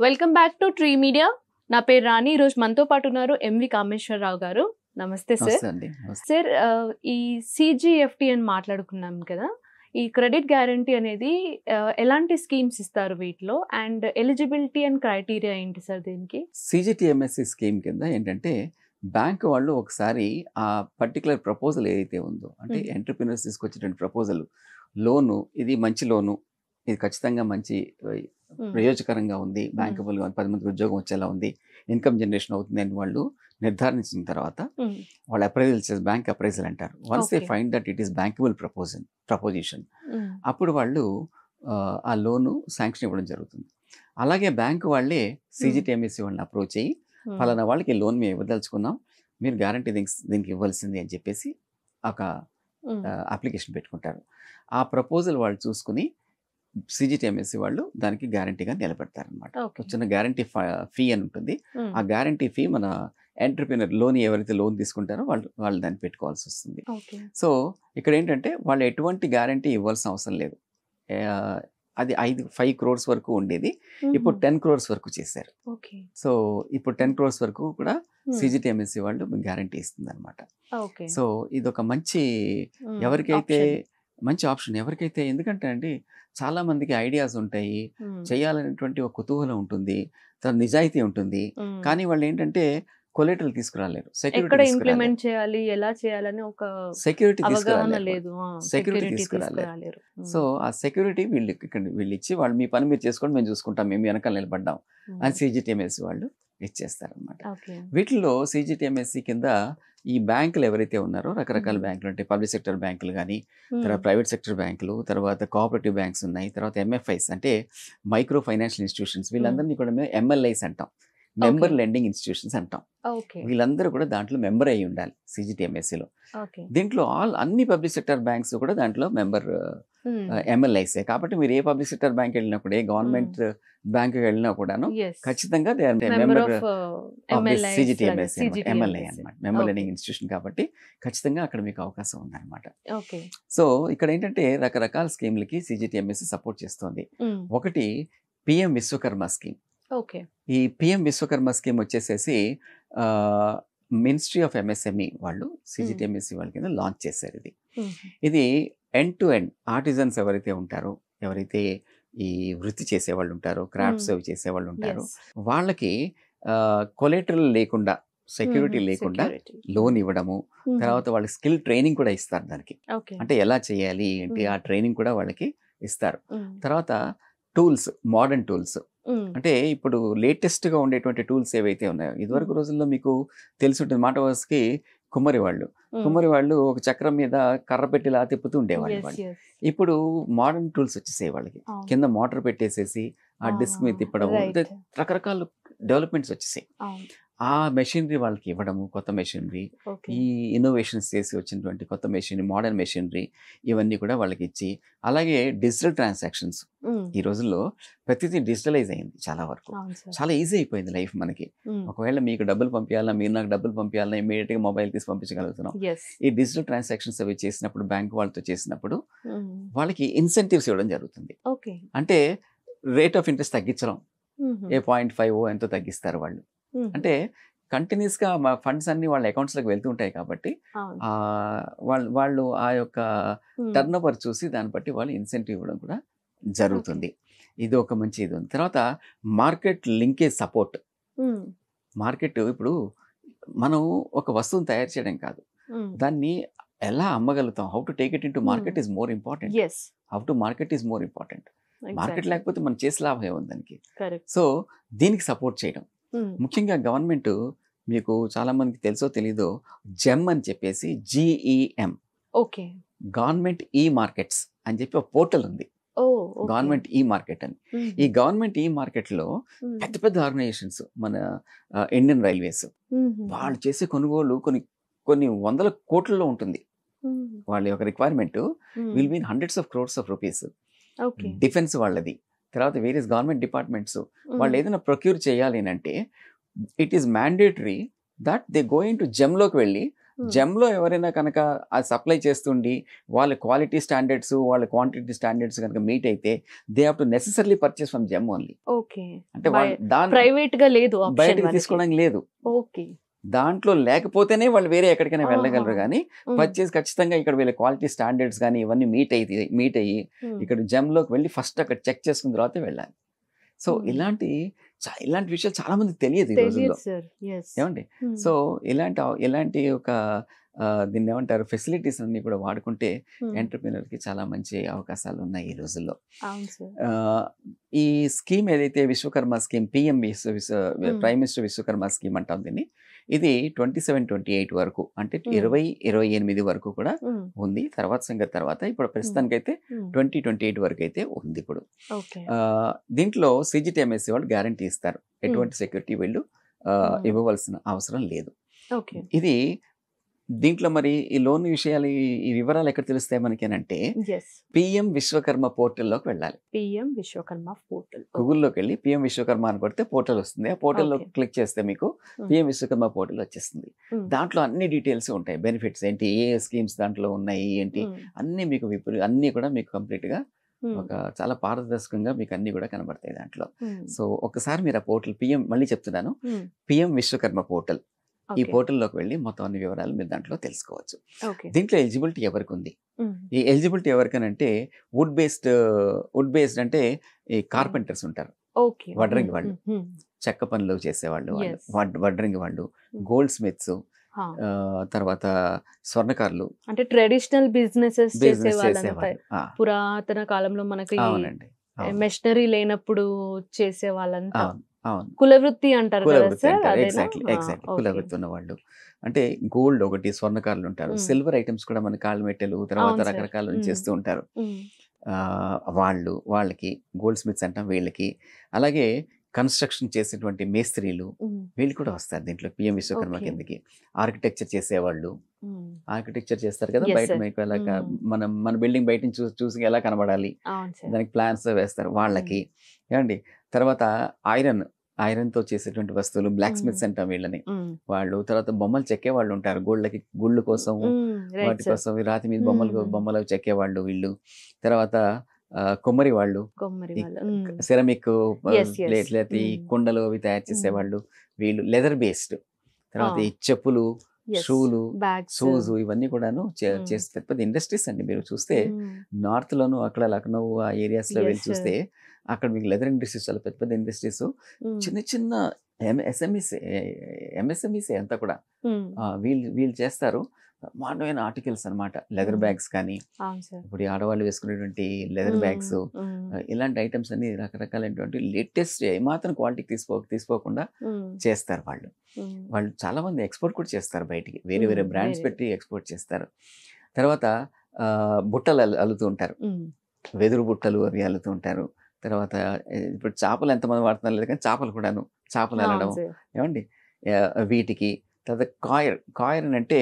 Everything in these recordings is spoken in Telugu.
Welcome back to tree media. నా పేరు రాణి. ఈరోజు మనతో పాటు ఉన్నారు ఎంవి కామేశ్వరరావు గారు. నమస్తే సార్. సార్, ఈ సిజిఎఫ్టి అని మాట్లాడుకున్నాం కదా, ఈ క్రెడిట్ గ్యారంటీ అనేది ఎలాంటి స్కీమ్స్ ఇస్తారు వీటిలో, అండ్ ఎలిజిబిలిటీ అండ్ క్రైటీరియా ఏంటి సార్ దీనికి? సిజిటిఎంఎస్సి స్కీమ్ కింద ఏంటంటే బ్యాంక్ వాళ్ళు ఒకసారి ఆ పర్టికులర్ ప్రపోజల్ ఏదైతే ఉందో, అంటే ఎంటర్ప్రినర్స్ తీసుకొచ్చేటువంటి ప్రపోజల్, లోను ఇది మంచి లోను, ఇది ఖచ్చితంగా మంచి ప్రయోజకరంగా ఉంది, బ్యాంకబుల్గా ఉంది, 10 మందికి ఉద్యోగం వచ్చేలా ఉంది, ఇన్కమ్ జనరేషన్ అవుతుంది అని వాళ్ళు నిర్ధారించిన తర్వాత వాళ్ళు అప్రైజల్ చేసి, బ్యాంక్ అప్రైజల్ అంటారు. Once they find that it is bankable proposition, అప్పుడు వాళ్ళు ఆ లోను శాంక్షన్ ఇవ్వడం జరుగుతుంది. అలాగే బ్యాంకు వాళ్ళే సిజిటిఎంఎస్సి వాళ్ళని అప్రోచ్ అయ్యి, ఫలానా వాళ్ళకి లోన్ మేము ఇవ్వదలుచుకున్నాం, మీరు గ్యారంటీ దీనికి ఇవ్వాల్సింది అని చెప్పేసి ఒక అప్లికేషన్ పెట్టుకుంటారు. ఆ ప్రపోజల్ వాళ్ళు చూసుకుని సిజిటిఎంఎస్సి వాళ్ళు దానికి గ్యారంటీగా నిలబెడతారు అనమాట. చిన్న గ్యారంటీ ఫీ అని ఉంటుంది. ఆ గ్యారంటీ ఫీ మన ఎంటర్ప్రినర్ లోన్ ఎవరైతే లోన్ తీసుకుంటారో వాళ్ళు దాన్ని పెట్టుకోవాల్సి వస్తుంది. సో ఇక్కడ ఏంటంటే వాళ్ళు ఎటువంటి గ్యారంటీ ఇవ్వాల్సిన అవసరం లేదు. అది 5 crores వరకు ఉండేది, ఇప్పుడు 10 crores వరకు చేశారు. సో ఇప్పుడు 10 crores వరకు కూడా సిజిటిఎంఎస్సి వాళ్ళు గ్యారంటీ ఇస్తుంది అనమాట. సో ఇది ఒక మంచి ఎవరికైతే మంచి ఆప్షన్ ఎవరికైతే, ఎందుకంటే అండి చాలా మందికి ఐడియాస్ ఉంటాయి, చేయాలనేటువంటి ఒక కుతూహలం ఉంటుంది, తన నిజాయితీ ఉంటుంది, కానీ వాళ్ళు ఏంటంటే కొలేటరల్ తీసుకురాలేరు, సెక్యూరిటీ తీసుకురాలేరు. సో ఆ సెక్యూరిటీ వీళ్ళు ఇచ్చి, వాళ్ళు మీ పని మీరు చేసుకోండి, మేము చూసుకుంటాం, మేము వెనకాల నిలబడ్డాం అని సిజిటిఎంఎస్సి వాళ్ళు ఇచ్చేస్తారనమాట. వీటిల్లో సిజిటిఎంఎస్సి కింద ఈ బ్యాంకులు ఎవరైతే ఉన్నారో, రకరకాల బ్యాంకులు ఉంటాయి, పబ్లిక్ సెక్టర్ బ్యాంకులు కానీ, తర్వాత ప్రైవేట్ సెక్టర్ బ్యాంకులు, తర్వాత కోఆపరేటివ్ బ్యాంక్స్ ఉన్నాయి, తర్వాత ఎంఎఫ్ఐస్ అంటే మైక్రో ఫైనాన్షియల్ ఇన్స్టిట్యూషన్స్, వీళ్ళందరినీ కూడా మేము ఎంఎల్ఐస్ అంటాం, మెంబర్ లెండింగ్ ఇన్స్టిట్యూషన్స్ అంటాం. వీళ్ళందరూ కూడా దాంట్లో మెంబర్ అయి ఉండాలి సిజిటిఎంఎస్సిలో. దీంట్లో అన్ని పబ్లిక్ సెక్టర్ బ్యాంక్స్ కూడా దాంట్లో మెంబర్ ఎంఎల్ఐసే. కాబట్టి మీరు ఏ పబ్లిక్ సెక్టర్ బ్యాంక్ వెళ్ళినప్పుడు, ఏ గవర్నమెంట్ బ్యాంక్ వెళ్ళినా కూడాను ఖచ్చితంగా మెంబర్ సిజిటిఎంఎస్సి ఎంఎల్ఐ అనమాట, మెంబర్ లెండింగ్ ఇన్స్టిట్యూషన్. కాబట్టి ఖచ్చితంగా అక్కడ మీకు అవకాశం ఉందన్నమాట. సో ఇక్కడ ఏంటంటే రకరకాల స్కీమ్లకి సిజిటిఎంఎస్సి సపోర్ట్ చేస్తుంది. ఒకటి పిఎం విశ్వకర్మ స్కీమ్. ఈ పిఎం విశ్వకర్మ స్కీమ్ వచ్చేసేసి మినిస్ట్రీ ఆఫ్ ఎంఎస్ఎంఈ వాళ్ళు సిజిటిఎంఎస్సి వాళ్ళ కింద లాంచ్ చేశారు. ఇది ఎండ్ టు ఎండ్ ఆర్టిజన్స్ ఎవరైతే ఉంటారో, ఎవరైతే ఈ వృత్తి చేసేవాళ్ళు ఉంటారో, క్రాఫ్ట్స్ అవి చేసేవాళ్ళు ఉంటారో, వాళ్ళకి కొలేటరల్ లేకుండా, సెక్యూరిటీ లేకుండా లోన్ ఇవ్వడము, తర్వాత వాళ్ళకి స్కిల్ ట్రైనింగ్ కూడా ఇస్తారు దానికి, అంటే ఎలా చేయాలి ఏంటి ఆ ట్రైనింగ్ కూడా వాళ్ళకి ఇస్తారు. తర్వాత టూల్స్, మోడర్న్ టూల్స్, అంటే ఇప్పుడు లేటెస్ట్ గా ఉండేటువంటి టూల్స్ ఏవైతే ఉన్నాయో, ఇదివరకు రోజుల్లో మీకు తెలిసి ఉంటుంది, మాట వరుసకి కుమ్మరి వాళ్ళు ఒక చక్రం మీద కర్ర పెట్టిలా తిప్పుతూ ఉండేవాళ్ళు. ఇప్పుడు మోడర్న్ టూల్స్ వచ్చేసాయి వాళ్ళకి, కింద మోటార్ పెట్టేసేసి ఆ డిస్క్ మీద తిప్పడం, రకరకాల డెవలప్మెంట్స్ వచ్చేసాయి. ఆ మెషినరీ వాళ్ళకి ఇవ్వడము, కొత్త మెషినరీ, ఈ ఇన్నోవేషన్స్ చేసి వచ్చినటువంటి కొత్త మెషినరీ, మోడర్న్ మెషినరీ, ఇవన్నీ కూడా వాళ్ళకి ఇచ్చి, అలాగే డిజిటల్ ట్రాన్సాక్షన్స్, ఈ రోజుల్లో ప్రతిదీ డిజిటలైజ్ అయింది, చాలా వరకు చాలా ఈజీ అయిపోయింది లైఫ్ మనకి. ఒకవేళ మీకు డబ్బులు పంపించాలన్నా, మీరు నాకు డబ్బులు పంపించాలన్నా, ఇమీడియట్ గా మొబైల్ తీసి పంపించగలుగుతున్నాం. ఈ డిజిటల్ ట్రాన్సాక్షన్స్ అవి చేసినప్పుడు, బ్యాంక్ వాళ్ళతో చేసినప్పుడు వాళ్ళకి ఇన్సెంటివ్స్ ఇవ్వడం జరుగుతుంది. అంటే రేట్ ఆఫ్ ఇంట్రెస్ట్ తగ్గించడం, 0.5 ఎంతో తగ్గిస్తారు వాళ్ళు. అంటే కంటిన్యూస్ గా మా ఫండ్స్ అన్ని వాళ్ళ అకౌంట్స్ లోకి వెళ్తూ ఉంటాయి కాబట్టి వాళ్ళు ఆ యొక్క టర్న్ ఓవర్ చూసి దాన్ని బట్టి వాళ్ళు ఇన్సెంటివ్ ఇవ్వడం కూడా జరుగుతుంది. ఇది ఒక మంచి ఇది ఉంది. తర్వాత మార్కెట్ లింకేజ్ సపోర్ట్. మార్కెట్, ఇప్పుడు మనం ఒక వస్తువుని తయారు చేయడం కాదు, దాన్ని ఎలా అమ్మగలుగుతాం, how to take it in to market is more important. How to market is more important. Market లేకపోతే మనం చేసే లాభం ఏముంది దానికి. సో దీనికి సపోర్ట్ చేయడం ముఖ్యంగా గవర్నమెంట్, మీకు చాలా మందికి తెలుసో తెలీదో, జెమ్ అని చెప్పేసి, GEM, గవర్నమెంట్ ఈ మార్కెట్స్ అని చెప్పి ఒక పోర్టల్ ఉంది, గవర్నమెంట్ ఈ మార్కెట్ అని. ఈ గవర్నమెంట్ ఈ మార్కెట్ లో పెద్ద పెద్ద ఆర్గనైజేషన్స్, మన ఇండియన్ రైల్వేస్, వాళ్ళు చేసే కొనుగోలు కొన్ని వందల కోట్లలో ఉంటుంది. వాళ్ళ యొక్క requirement will be hundreds of crores of rupees. Defence వాళ్ళది, తర్వాత వేరియస్ గవర్నమెంట్ డిపార్ట్మెంట్స్ వాళ్ళు ఏదైనా ప్రొక్యూర్ చేయాలి అంటే, it is mandatory that they go in to జెమ్లోకి వెళ్ళి జెమ్లో ఎవరైనా కనుక అది సప్లై చేస్తుండి వాళ్ళ క్వాలిటీ స్టాండర్డ్స్ వాళ్ళ క్వాంటిటీ స్టాండర్డ్స్ కనుక మీట్ అయితే they have to necessarily purchase from GeM only. Okay. అంటే దాని ప్రైవేట్ గా లేదు, బయటకు తీసుకోవడానికి లేదు. ఓకే. దాంట్లో లేకపోతేనే వాళ్ళు వేరే ఎక్కడికైనా వెళ్ళగలరు. కానీ పర్చేస్ ఖచ్చితంగా ఇక్కడ వీళ్ళ క్వాలిటీ స్టాండర్డ్స్ కానీ ఇవన్నీ మీట్ అయ్యి ఇక్కడ జెమ్లోకి వెళ్ళి ఫస్ట్ అక్కడ చెక్ చేసుకున్న తర్వాత వెళ్ళాలి. సో ఇలాంటి విషయాలు చాలా మందికి తెలియదు ఈ రోజుల్లో, ఏమండి? సో ఇలాంటి ఒక దీన్ని ఏమంటారు ఫెసిలిటీస్ అన్ని కూడా వాడుకుంటే ఎంటర్‌ప్రెన్యూర్‌కి చాలా మంచి అవకాశాలు ఉన్నాయి ఈ రోజుల్లో. ఈ స్కీమ్ ఏదైతే Vishwakarma scheme, PM prime minister Vishwakarma scheme అంటాం దీన్ని, ఇది 27-28 వరకు అంటే 2028 వరకు కూడా ఉంది. తర్వాత ఇప్పుడు ప్రస్తుతానికైతే 2028 వరకు అయితే ఉంది. ఇప్పుడు దీంట్లో సిజిటిఎంఎస్సి వాళ్ళు గ్యారంటీ ఇస్తారు, ఎటువంటి సెక్యూరిటీ వీళ్ళు ఇవ్వవలసిన అవసరం లేదు. ఇది దీంట్లో మరి ఈ లోన్ విషయాలు ఈ వివరాలు ఎక్కడ తెలుస్తాయి మనకి అంటే పిఎం విశ్వకర్మ పోర్టల్లోకి వెళ్ళాలి. పిఎం విశ్వకర్మ పోర్టల్ గూగుల్లోకి వెళ్ళి పిఎం విశ్వకర్మ అని కొడితే పోర్టల్ వస్తుంది. ఆ పోర్టల్లో క్లిక్ చేస్తే మీకు పిఎం విశ్వకర్మ పోర్టల్ వచ్చేస్తుంది. దాంట్లో అన్ని డీటెయిల్స్ ఉంటాయి, బెనిఫిట్స్ ఏంటి, ఏ స్కీమ్స్ దాంట్లో ఉన్నాయి ఏంటి అన్ని మీకు అన్ని కూడా మీకు కంప్లీట్ గా ఒక చాలా పారదర్శకంగా మీకు అన్ని కూడా కనబడతాయి దాంట్లో. సో ఒకసారి మీరు ఆ పోర్టల్ మళ్ళీ చెప్తున్నాను, పిఎం విశ్వకర్మ పోర్టల్, ఈ పోర్టల్లోకి వెళ్ళి మొత్తం అన్ని వివరాలు మీరు దాంట్లో తెలుసుకోవచ్చు. దీంట్లో ఎలిజిబిలిటీ ఎవరికి ఉంది, ఈ ఎలిజిబిలిటీ ఎవరికనంటే వుడ్ బేస్డ్ అంటే ఈ కార్పెంటర్స్ ఉంటారు, వడ్రంగి వాళ్ళు, చెక్క పనులు చేసేవాళ్ళు, వడ్రంగి వాళ్ళు, గోల్డ్ స్మిత్స్, తర్వాత స్వర్ణకారులు, అంటే ట్రెడిషనల్ బిజినెసెస్ చేసేవాళ్ళు. పురాతన కాలంలో మనకి మెషినరీ లేనప్పుడు చేసే వాళ్ళంతా కులవృత్తి అంటారు. ఎగ్జాక్ట్లీ కులవృత్తి ఉన్న వాళ్ళు అంటే గోల్డ్ ఒకటి, స్వర్ణకారులు ఉంటారు, సిల్వర్ ఐటమ్స్ కూడా మన కాళ్ళ మెట్టెలు తర్వాత రకరకాల చేస్తూ ఉంటారు. వాళ్ళకి గోల్డ్ స్మిత్స్ అంటాం వీళ్ళకి. అలాగే కన్స్ట్రక్షన్ చేసేటువంటి మేస్త్రీలు వీళ్ళు కూడా వస్తారు దీంట్లో పిఎం విశ్వకర్మ కిందకి. ఆర్కిటెక్చర్ చేసేవాళ్ళు, ఆర్కిటెక్చర్ చేస్తారు కదా, బయట మీకు ఎలా మన బిల్డింగ్ బయట నుంచి చూసి ఎలా కనబడాలి దానికి ప్లాన్స్ వేస్తారు వాళ్ళకి, ఏమండి? తర్వాత ఐరన్ తో చేసేటువంటి వస్తువులు, బ్లాక్ స్మిత్స్ అంటాం వీళ్ళని, వాళ్ళు. తర్వాత బొమ్మలు చెక్కే వాళ్ళు ఉంటారు, గుళ్ళు కోసం వాటి కోసం రాతి మీద బొమ్మలు చెక్కేవాళ్ళు వీళ్ళు. తర్వాత కొమ్మరి వాళ్ళు, సెరమిక్ ప్లేట్లు, కుండలు అవి తయారు చేసేవాళ్ళు వీళ్ళు, లెదర్ బేస్డ్. తర్వాత ఈ చెప్పులు, షూలు, షూస్ ఇవన్నీ కూడాను చేస్తే పెద్ద పెద్ద ఇండస్ట్రీస్ అండి. మీరు చూస్తే నార్త్ లోను అక్కడ లక్నో ఆ ఏరియాస్ లో వెళ్ళి చూస్తే అక్కడ మీకు లెదర్ ఇండస్ట్రీస్ చాలా పెద్ద పెద్ద ఇండస్ట్రీస్, చిన్న ఎంఎస్ఎంఈస్ అంతా కూడా వీళ్ళు చేస్తారు. బ్రహ్మాండమైన ఆర్టికల్స్ అనమాట, లెదర్ బ్యాగ్స్ కానీ, ఇప్పుడు ఆడవాళ్ళు వేసుకునేటువంటి లెదర్ బ్యాగ్స్, ఇలాంటి ఐటమ్స్ అన్ని రకరకాలైనటువంటి లేటెస్ట్ ఏమాత్రం క్వాలిటీ తీసుకోకుండా చేస్తారు వాళ్ళు చాలా మంది ఎక్స్పోర్ట్ కూడా చేస్తారు బయటికి, వేరే వేరే బ్రాండ్స్ పెట్టి ఎక్స్పోర్ట్ చేస్తారు. తర్వాత బుట్టలు అల్లుతూ ఉంటారు, వెదురు బుట్టలు అవి అల్లుతూ ఉంటారు. తర్వాత ఇప్పుడు చేపలు ఎంతమంది వాడుతున్నారు లేదు కానీ చేపలు అల్లడం, ఏమండి? వీటికి తర్వాత కాయర్ అంటే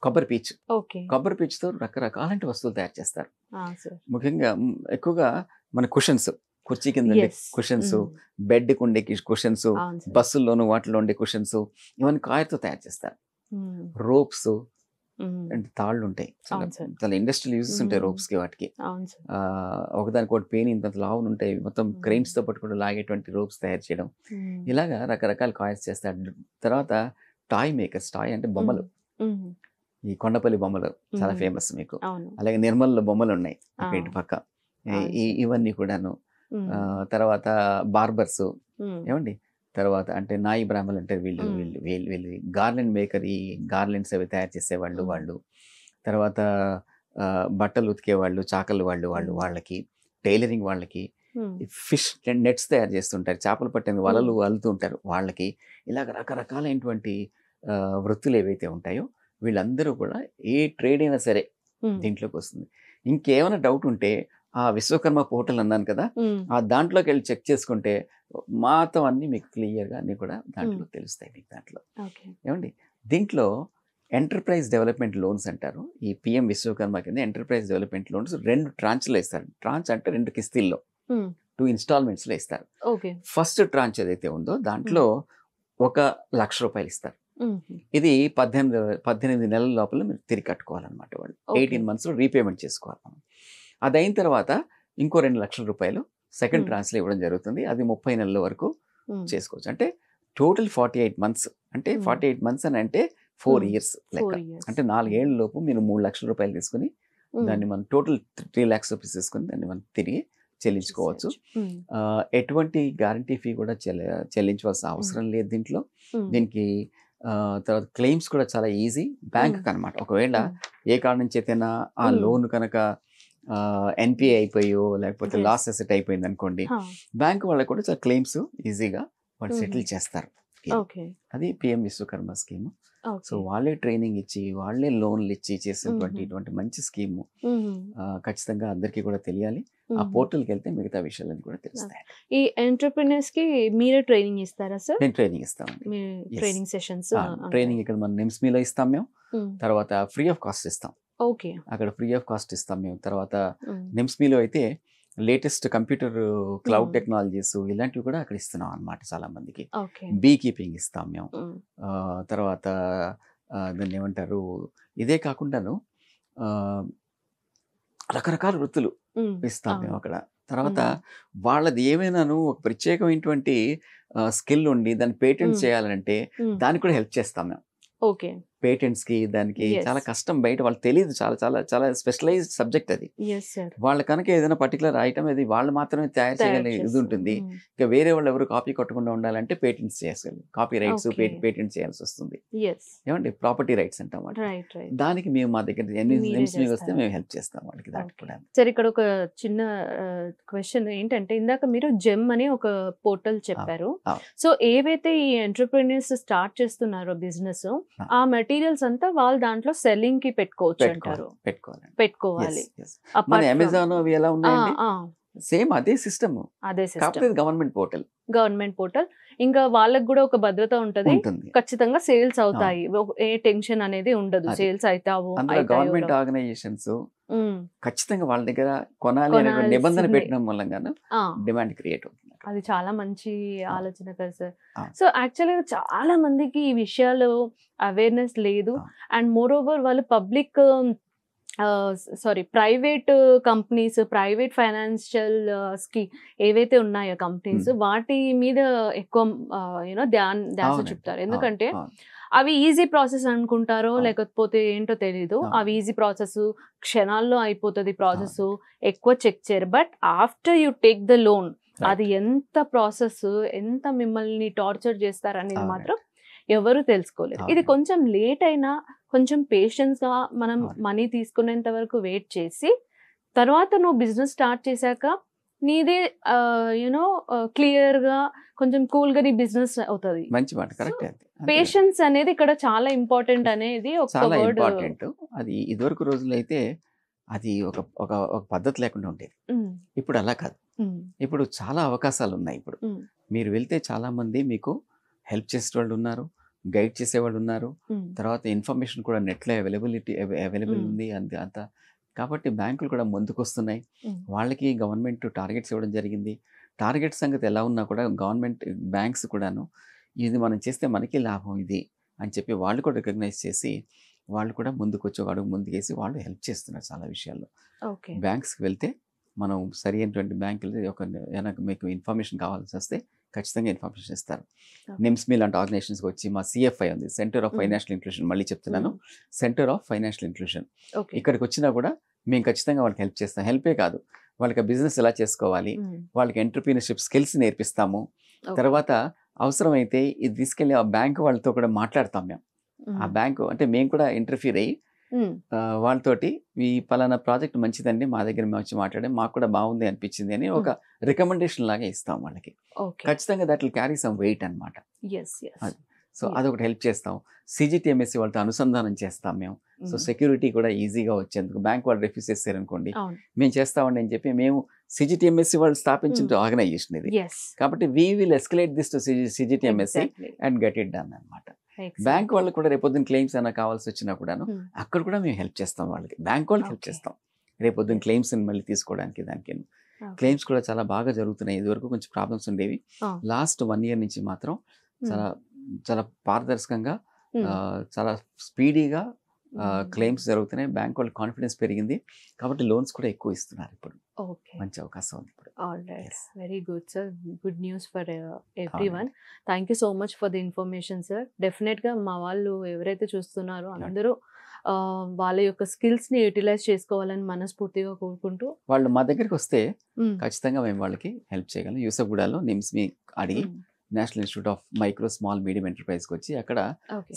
కొబ్బరి పీచుతో రకరకాలంటి వస్తువులు తయారు చేస్తారు. ముఖ్యంగా ఎక్కువగా మన కుర్చీ కింద కుషన్స్, బెడ్కి ఉండే కుషన్స్, బస్సుల్లోను వాటిలో ఉండే కుషన్స్, ఇవన్నీ కాయర్తో తయారు చేస్తారు. రోప్స్ అంటే తాళ్ళు ఉంటాయి, చాలా ఇండస్ట్రియల్ యూజెస్ ఉంటాయి రోప్స్ కి, వాటికి ఒకదానికి ఒకటి పెయిన్ ఇంత లావు ఉంటాయి, మొత్తం క్రెయిన్స్ తో పట్టుకుంటూ లాగేటువంటి రోప్స్ తయారు చేయడం, ఇలాగా రకరకాల కాయర్స్ చేస్తారు. తర్వాత టాయ్ మేకర్స్, టాయ్ అంటే బొమ్మలు, ఈ కొండపల్లి బొమ్మలు చాలా ఫేమస్ మీకు. అలాగే నిర్మల్లో బొమ్మలు ఉన్నాయి ఇటు పక్క, ఇవన్నీ కూడాను. తర్వాత బార్బర్స్, ఏమండి? తర్వాత అంటే నాయి బ్రాహ్మణులు అంటే వీళ్ళు గార్లెండ్ మేకర్, ఈ గార్లెండ్స్ అవి తయారు చేసేవాళ్ళు వాళ్ళు. తర్వాత బట్టలు ఉతికేవాళ్ళు, చాకలు వాళ్ళకి, టైలరింగ్ వాళ్ళకి, ఫిష్ నెట్స్ తయారు చేస్తుంటారు, చేపలు పట్టిన వలలు అల్లుతూ ఉంటారు వాళ్ళకి. ఇలాగ రకరకాలైనటువంటి వృత్తులు ఏవైతే ఉంటాయో వీళ్ళందరూ కూడా ఏ ట్రేడ్ అయినా సరే దీంట్లోకి వస్తుంది. ఇంకేమైనా డౌట్ ఉంటే ఆ విశ్వకర్మ పోర్టల్ అన్నాను కదా, ఆ దాంట్లోకి వెళ్ళి చెక్ చేసుకుంటే మొత్తం అన్ని మీకు క్లియర్గా అన్ని కూడా దాంట్లో తెలుస్తాయి మీకు దాంట్లో, ఏమండి? దీంట్లో ఎంటర్ప్రైజ్ డెవలప్మెంట్ లోన్స్ అంటారు. ఈ పిఎం విశ్వకర్మ కింద ఎంటర్ప్రైజ్ డెవలప్మెంట్ లోన్స్ 2 ట్రాంచ్లో ఇస్తారు. ట్రాంచ్ అంటే 2 కిస్తీల్లో 2 ఇన్స్టాల్మెంట్స్లో ఇస్తారు. ఫస్ట్ ట్రాంచ్ ఏదైతే ఉందో దాంట్లో 1 లక్ష రూపాయలు ఇస్తారు. ఇది 18 నెలల లోపల మీరు తిరిగి కట్టుకోవాలన్నమాట. వాళ్ళు 18 monthsలో రీపేమెంట్ చేసుకోవాలి మనం. అది అయిన తర్వాత ఇంకో 2 లక్షల రూపాయలు సెకండ్ ట్రాన్స్లో ఇవ్వడం జరుగుతుంది. అది 30 నెలల వరకు చేసుకోవచ్చు. అంటే టోటల్ 48 months. అంటే 48 months అని అంటే 4 years లెక్క. అంటే 4 ఏళ్ల లోపు మీరు 3 లక్షల రూపాయలు తీసుకుని దాన్ని మనం టోటల్ 3 lakhs రూపీస్ తీసుకుని దాన్ని మనం తిరిగి చెల్లించుకోవచ్చు. ఎటువంటి గ్యారంటీ ఫీ కూడా చెల్లించవలసిన అవసరం లేదు దీంట్లో. దీనికి తర్వాత క్లెయిమ్స్ కూడా చాలా ఈజీ బ్యాంక్ అనమాట. ఒకవేళ ఏ కారణం నుంచి అయితేనా ఆ లోన్ కనుక ఎన్పిఏ అయిపోయో లేకపోతే లాస్ అసెట్ అయిపోయింది అనుకోండి, బ్యాంక్ వాళ్ళకి కూడా చాలా క్లెయిమ్స్ ఈజీగా వాళ్ళు సెటిల్ చేస్తారు. అది పిఎం విశ్వకర్మ స్కీమ్. సో వాళ్ళే ట్రైనింగ్ ఇచ్చి వాళ్ళే లోన్లు ఇచ్చి చేసినటువంటి ఇటువంటి మంచి స్కీము ఖచ్చితంగా అందరికీ కూడా తెలియాలి. ఆ పోర్టల్కి వెళ్తే మిగతా విషయాలన్నీ కూడా తెలుస్తాయి. ఈ ఎంటర్‌ప్రెన్యూర్స్ కి మీరే ట్రైనింగ్ ఇస్తారా సార్? నేను ట్రైనింగ్ ఇస్తాను. ట్రైనింగ్ సెషన్స్ ట్రైనింగ్ ఇక్కడ మన నిమ్స్మీలో ఇస్తాం మేము. తర్వాత ఫ్రీ ఆఫ్ కాస్ట్ ఇస్తాం. ఓకే, అక్కడ ఫ్రీ ఆఫ్ కాస్ట్ ఇస్తాం మేము. తర్వాత నిమ్స్మీలో అయితే లేటెస్ట్ కంప్యూటర్ క్లౌడ్ టెక్నాలజీస్ ఇలాంటివి కూడా అక్కడ ఇస్తున్నాం అన్నమాట చాలా మందికి. బీ కీపింగ్ ఇస్తాం మేము. తర్వాత దాన్ని ఏమంటారు, ఇదే కాకుండాను రకరకాల వృత్తులు ఇస్తాం మేము అక్కడ. తర్వాత వాళ్ళది ఏమైనాను ఒక ప్రత్యేకమైనటువంటి స్కిల్ ఉండి దాన్ని పేటెంట్ చేయాలంటే దానికి కూడా హెల్ప్ చేస్తాం మేము. ఓకే, పేటెంట్స్ కి దానికి చాలా కష్టం, బయట వాళ్ళకి తెలియదు. చాలా చాలా చాలా స్పెషలైజ్డ్ సబ్జెక్ట్ అది. వాళ్ళ కనుక ఏదైనా పర్టికులర్ ఐటమ్ అది వాళ్ళు మాత్రమే తయారు చేయగలిగే ఇది ఉంటుంది. ఇక వేరే వాళ్ళు ఎవరు కాపీ కొట్టకుండా ఉండాలంటే పేటెంట్స్ చేయాలి. కాపీ రైట్స్ పేటెంట్ చేయాల్సి వస్తుంది. ఏమంటే ప్రాపర్టీ రైట్స్ అంటాం. దానికి మేము మా దగ్గర వస్తే మేము హెల్ప్ చేస్తాం వాళ్ళకి. దానికి కూడా సరే, ఇక్కడ ఒక చిన్న క్వశ్చన్ ఏంటంటే, ఇందాక మీరు జెమ్ అని ఒక పోర్టల్ చెప్పారు. సో ఏవైతే ఈ ఎంటర్‌ప్రెన్యూర్స్ స్టార్ట్ చేస్తున్నారో బిజినెస్, ఆ మెటీరియల్స్ అంతా వాళ్ళు దాంట్లో సెల్లింగ్ కి పెట్టుకోవచ్చు అంటారు. పెట్టుకోవాలి. మన అమెజాన్ అవి ఎలా ఉన్నాయండి, సేమ్ అదే సిస్టమ్. కాకపోతే గవర్నమెంట్ పోర్టల్. ఇంకా వాళ్ళకి కూడా ఒక భద్రత ఉంటది, ఖచ్చితంగా సేల్స్ అవుతాయి, ఏ టెన్షన్ అనేది ఉండదు. సేల్స్ అవుతావు. గవర్నమెంట్ ఆర్గనైజేషన్స్ ఖచ్చితంగా వాళ్ళ దగ్గర కొనాలి అనే నిబంధన పెట్టడం మూలంగాను డిమాండ్ క్రియేట్ అవుతుంది. అది చాలా మంచి ఆలోచన కదా సార్. సో యాక్చువల్గా చాలా మందికి ఈ విషయాలు అవేర్నెస్ లేదు. అండ్ మోర్ ఓవర్ వాళ్ళు ప్రైవేట్ కంపెనీస్, ప్రైవేట్ ఫైనాన్షియల్ కి ఏవైతే ఉన్నాయో కంపెనీస్, వాటి మీద ఎక్కువ ధ్యాస చూపుతారు. ఎందుకంటే అవి ఈజీ ప్రాసెస్ అనుకుంటారో లేకపోతే ఏంటో తెలీదు. అవి ఈజీ ప్రాసెస్, క్షణాల్లో అయిపోతుంది ప్రాసెస్, ఎక్కువ చెక్ చేయరు. But after you take the loan, అది ఎంత ప్రాసెస్, ఎంత మిమ్మల్ని టార్చర్ చేస్తారు అనేది మాత్రం ఎవరు తెలుసుకోలేరు. ఇది కొంచెం లేట్ అయినా కొంచెం పేషెన్స్ గా మనం మనీ తీసుకునేంత వరకు వెయిట్ చేసి తర్వాత నువ్వు బిజినెస్ స్టార్ట్ చేశాక నీదే క్లియర్ గా కొంచెం కూల్ గా నీ బిజినెస్ అవుతుంది. మంచి మాట, కరెక్ట్. పేషెన్స్ అనేది ఇక్కడ చాలా ఇంపార్టెంట్ అనేది ఒక వర్డ్. అది ఇదివరకు రోజుల్లో అయితే అది ఒక పద్ధతి లేకుండా ఉండేది. ఇప్పుడు అలా కాదు. ఇప్పుడు చాలా అవకాశాలు ఉన్నాయి. ఇప్పుడు మీరు వెళ్తే చాలా మంది మీకు హెల్ప్ చేసే వాళ్ళు ఉన్నారు, గైడ్ చేసేవాళ్ళు ఉన్నారు. తర్వాత ఇన్ఫర్మేషన్ కూడా నెట్లో అవైలబుల్ ఉంది అంతా. కాబట్టి బ్యాంకులు కూడా ముందుకు వస్తున్నాయి. వాళ్ళకి గవర్నమెంట్ టార్గెట్స్ ఇవ్వడం జరిగింది. టార్గెట్ సంగతి ఎలా ఉన్నా కూడా గవర్నమెంట్ బ్యాంక్స్ కూడాను ఇది మనం చేస్తే మనకి లాభం ఇది అని చెప్పి వాళ్ళు కూడా రికగ్నైజ్ చేసి వాళ్ళు కూడా ముందుకు వచ్చి ఒక అడుగు ముందుకేసి వాళ్ళు హెల్ప్ చేస్తున్నారు చాలా విషయాల్లో. బ్యాంక్స్కి వెళ్తే మనం సరి అయినటువంటి బ్యాంకులు మీకు ఇన్ఫర్మేషన్ కావాల్సి వస్తే ఖచ్చితంగా ఇన్ఫర్మేషన్ ఇస్తారు. నిమ్స్మీ లాంటి ఆర్గనైజేషన్స్కి వచ్చి మా సిఎఫ్ఐ ఉంది, సెంటర్ ఆఫ్ ఫైనాన్షియల్ ఇంక్లూషన్. మళ్ళీ చెప్తున్నాను, సెంటర్ ఆఫ్ ఫైనాన్షియల్ ఇంక్లూషన్. ఇక్కడికి వచ్చినా కూడా మేము ఖచ్చితంగా వాళ్ళకి హెల్ప్ చేస్తాం. హెల్పే కాదు, వాళ్ళకి బిజినెస్ ఎలా చేసుకోవాలి, వాళ్ళకి ఎంటర్‌ప్రెన్యూర్‌షిప్ స్కిల్స్ నేర్పిస్తాము. తర్వాత అవసరమైతే ఇది తీసుకెళ్ళి ఆ బ్యాంకు వాళ్ళతో కూడా మాట్లాడతాం మేము. ఆ బ్యాంకు అంటే మేము కూడా ఇంటర్ఫీర్ అయ్యి వాళ్ళతోటి ఈ పలానా ప్రాజెక్ట్ మంచిదండి, మా దగ్గర మేము వచ్చి మాట్లాడే మాకు కూడా బాగుంది అనిపించింది అని ఒక రికమెండేషన్ లాగా ఇస్తాం వాళ్ళకి. ఖచ్చితంగా that will carry some weight అనమాట. సో అదొకటి హెల్ప్ చేస్తాం. సిజిటిఎంఎస్సి వాళ్ళతో అనుసంధానం చేస్తాం మేము. సో సెక్యూరిటీ కూడా ఈజీగా వచ్చేందుకు బ్యాంక్ వాళ్ళు రిఫ్యూజ్ చేశారనుకోండి, మేము చేస్తామండి అని చెప్పి మేము సిజిటిఎంఎస్సి వాళ్ళు స్థాపించిన ఆర్గనైజేషన్ ఇది. కాబట్టి we will escalate this to CGTMSC and get it done అనమాట. బ్యాంక్ వాళ్ళకి కూడా రేపొద్దున క్లెయిమ్స్ అయినా కావాల్సి వచ్చినా కూడాను అక్కడ కూడా మేము హెల్ప్ చేస్తాం వాళ్ళకి. బ్యాంక్ వాళ్ళకి హెల్ప్ చేస్తాం రేపొద్దున క్లెయిమ్స్ మళ్ళీ తీసుకోవడానికి. దానికి క్లెయిమ్స్ కూడా చాలా బాగా జరుగుతున్నాయి. ఇదివరకు కొంచెం ప్రాబ్లమ్స్ ఉండేవి. లాస్ట్ 1 year నుంచి మాత్రం చాలా చాలా పారదర్శకంగా క్లెయిమ్స్ కూడా జరుగుతున్నాయి. చాలా స్పీడీగా క్లెయిమ్స్ జరుగుతున్నాయి. బ్యాంక్ వాళ్ళ కాన్ఫిడెన్స్ పెరిగింది కాబట్టి లోన్స్ కూడా ఎక్కువ ఇస్తున్నారు ఇప్పుడు. మంచి అవకాశం ఉంది ఇప్పుడు. Very good sir, good news for every one. Thank you so much for the information sir. డెఫినెట్గా మా వాళ్ళు ఎవరైతే చూస్తున్నారో అందరూ వాళ్ళ యొక్క స్కిల్స్ని యూటిలైజ్ చేసుకోవాలని మనస్ఫూర్తిగా కోరుకుంటూ, వాళ్ళు మా దగ్గరికి వస్తే ఖచ్చితంగా మేము వాళ్ళకి హెల్ప్ చేయగలం. యూసఫ్గూడలో నిమ్స్ని అడిగి national institute of micro small medium ఎంటర్ప్రైజ్కి వచ్చి అక్కడ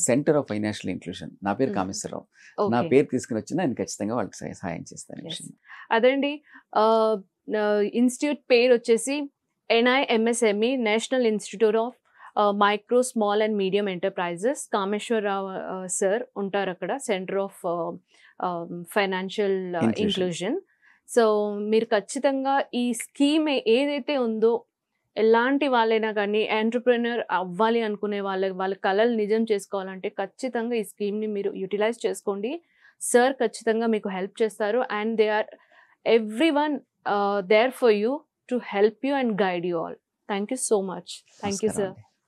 సెంటర్ ఆఫ్ ఫైనాన్షియల్ ఇంక్లూషన్, నా పేరు కామేశ్వరరావు, నా పేరు తీసుకుని వచ్చినా నేను ఖచ్చితంగా వాళ్ళకి సహాయం చేస్తాను. అదండి, ఇన్స్టిట్యూట్ పేరు వచ్చేసి NIMSME, national institute of micro small and medium enterprises. Kameswara Rao sir ఉంటారు అక్కడ, centre of financial inclusion. So మీరు ఖచ్చితంగా ఈ స్కీమ్ ఏదైతే ఉందో, ఎలాంటి వాళ్ళైనా కానీ ఎంటర్ప్రెన్యూర్ అవ్వాలి అనుకునే వాళ్ళ కళలు నిజం చేసుకోవాలంటే ఖచ్చితంగా ఈ స్కీమ్ని మీరు యూటిలైజ్ చేసుకోండి. సార్ ఖచ్చితంగా మీకు హెల్ప్ చేస్తారు. And they are everyone there for you to help you and guide you all. Thank you so much. Thank you sir.